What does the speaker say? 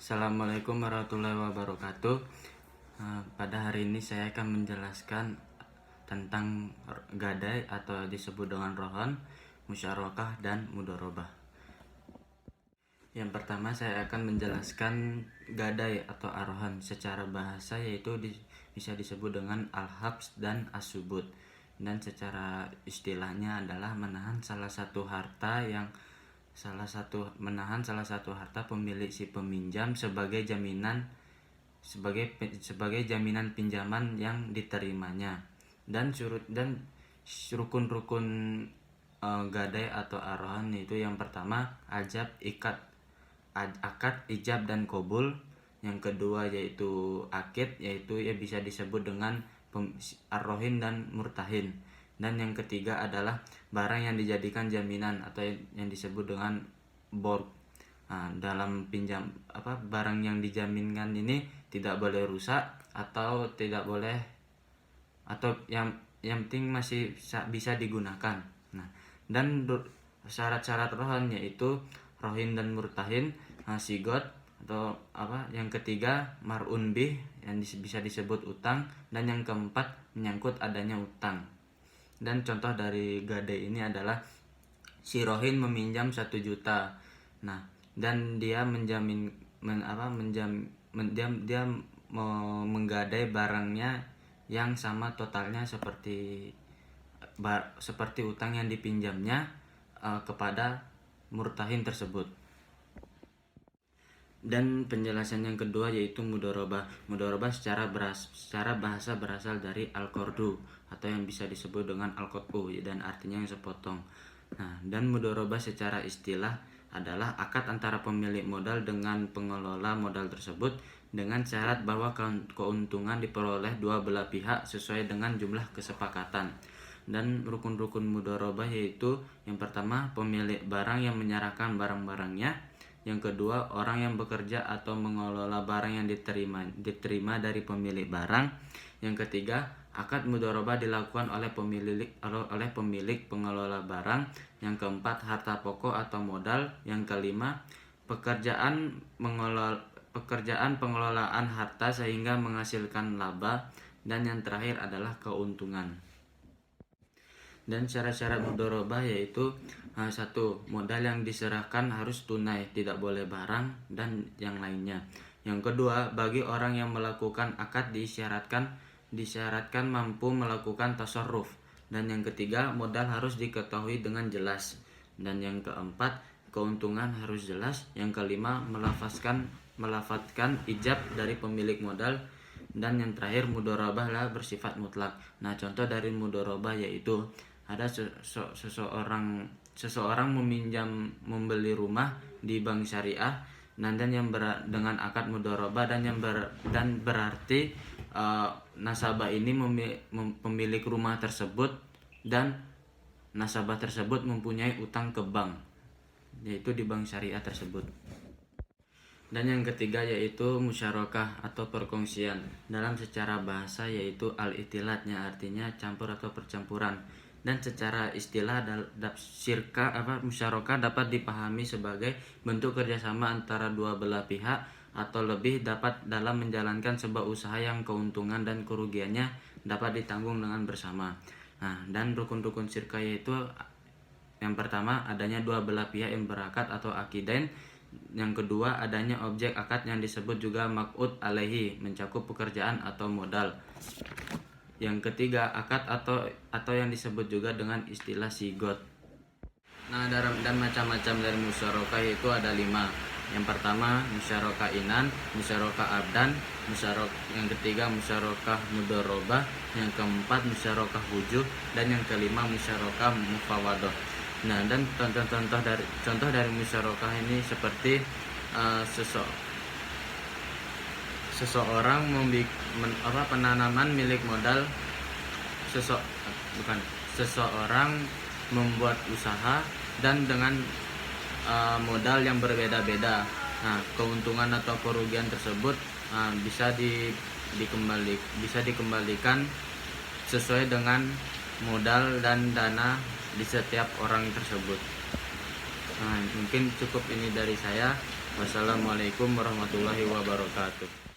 Assalamualaikum warahmatullahi wabarakatuh. Pada hari ini saya akan menjelaskan tentang gadai atau disebut dengan rohon, musyarakah, dan mudharabah. Yang pertama saya akan menjelaskan gadai atau arohan secara bahasa, yaitu bisa disebut dengan al-habs dan as-subut. Dan secara istilahnya adalah menahan salah satu harta pemilik si peminjam sebagai jaminan pinjaman yang diterimanya. Dan rukun-rukun gadai atau arohan itu yang pertama akad, ijab dan kobul. Yang kedua yaitu akid, yaitu bisa disebut dengan arrohin dan murtahin. Dan yang ketiga adalah barang yang dijadikan jaminan atau yang disebut dengan borg. Dalam barang yang dijaminkan ini tidak boleh rusak atau yang penting masih bisa digunakan. Dan syarat-syarat rohan yaitu rohin dan murtahin, sigot atau yang ketiga mar'un bih yang bisa disebut utang, dan yang keempat menyangkut adanya utang. Dan contoh dari gadai ini adalah si rohin meminjam 1 juta. Dan dia menggadai barangnya yang sama totalnya seperti utang yang dipinjamnya kepada murtahin tersebut. Dan penjelasan yang kedua yaitu mudharabah. Mudharabah secara bahasa berasal dari al-qardu atau yang bisa disebut dengan al-qat'u, dan artinya yang sepotong. Dan mudharabah secara istilah adalah akad antara pemilik modal dengan pengelola modal tersebut dengan syarat bahwa keuntungan diperoleh dua belah pihak sesuai dengan jumlah kesepakatan. Dan rukun-rukun mudharabah yaitu yang pertama pemilik barang yang menyerahkan barang-barangnya, yang kedua orang yang bekerja atau mengelola barang yang diterima dari pemilik barang, yang ketiga akad mudharabah dilakukan oleh pemilik pengelola barang, yang keempat harta pokok atau modal, yang kelima pekerjaan pengelolaan harta sehingga menghasilkan laba, dan yang terakhir adalah keuntungan. Dan syarat-syarat mudharabah yaitu 1. Modal yang diserahkan harus tunai, tidak boleh barang dan yang lainnya. Yang kedua, bagi orang yang melakukan akad disyaratkan mampu melakukan tasarruf. Dan yang ketiga, modal harus diketahui dengan jelas. Dan yang keempat, keuntungan harus jelas. Yang kelima, melafatkan ijab dari pemilik modal. Dan yang terakhir, mudharabah lah bersifat mutlak. Contoh dari mudharabah yaitu ada seseorang membeli rumah di bank syariah, dan yang dengan akad mudharabah dan berarti nasabah ini pemilik rumah tersebut, dan nasabah tersebut mempunyai utang ke bank, yaitu di bank syariah tersebut. Dan yang ketiga yaitu musyarakah atau perkongsian. Dalam secara bahasa yaitu al-itilatnya, artinya campur atau percampuran. Dan secara istilah musyarakah dapat dipahami sebagai bentuk kerjasama antara dua belah pihak atau lebih dalam menjalankan sebuah usaha yang keuntungan dan kerugiannya dapat ditanggung dengan bersama. Dan rukun-rukun syirkah yaitu yang pertama adanya dua belah pihak yang berakad atau akidain. Yang kedua adanya objek akad yang disebut juga maq'ud alaihi, mencakup pekerjaan atau modal. Yang ketiga akad atau yang disebut juga dengan istilah sigot. Dan macam-macam dari musyarakah yaitu ada 5. Yang pertama musyarakah inan, musyarakah abdan, yang ketiga musyarakah mudharabah, yang keempat musyarakah wujuh, dan yang kelima musyarakah mufawadah. Dan contoh dari musyarakah ini seperti seseorang penanaman milik modal, seseorang membuat usaha dan dengan modal yang berbeda-beda. Keuntungan atau kerugian tersebut bisa dikembalikan sesuai dengan modal dan dana di setiap orang tersebut. Mungkin cukup ini dari saya. Wassalamualaikum warahmatullahi wabarakatuh.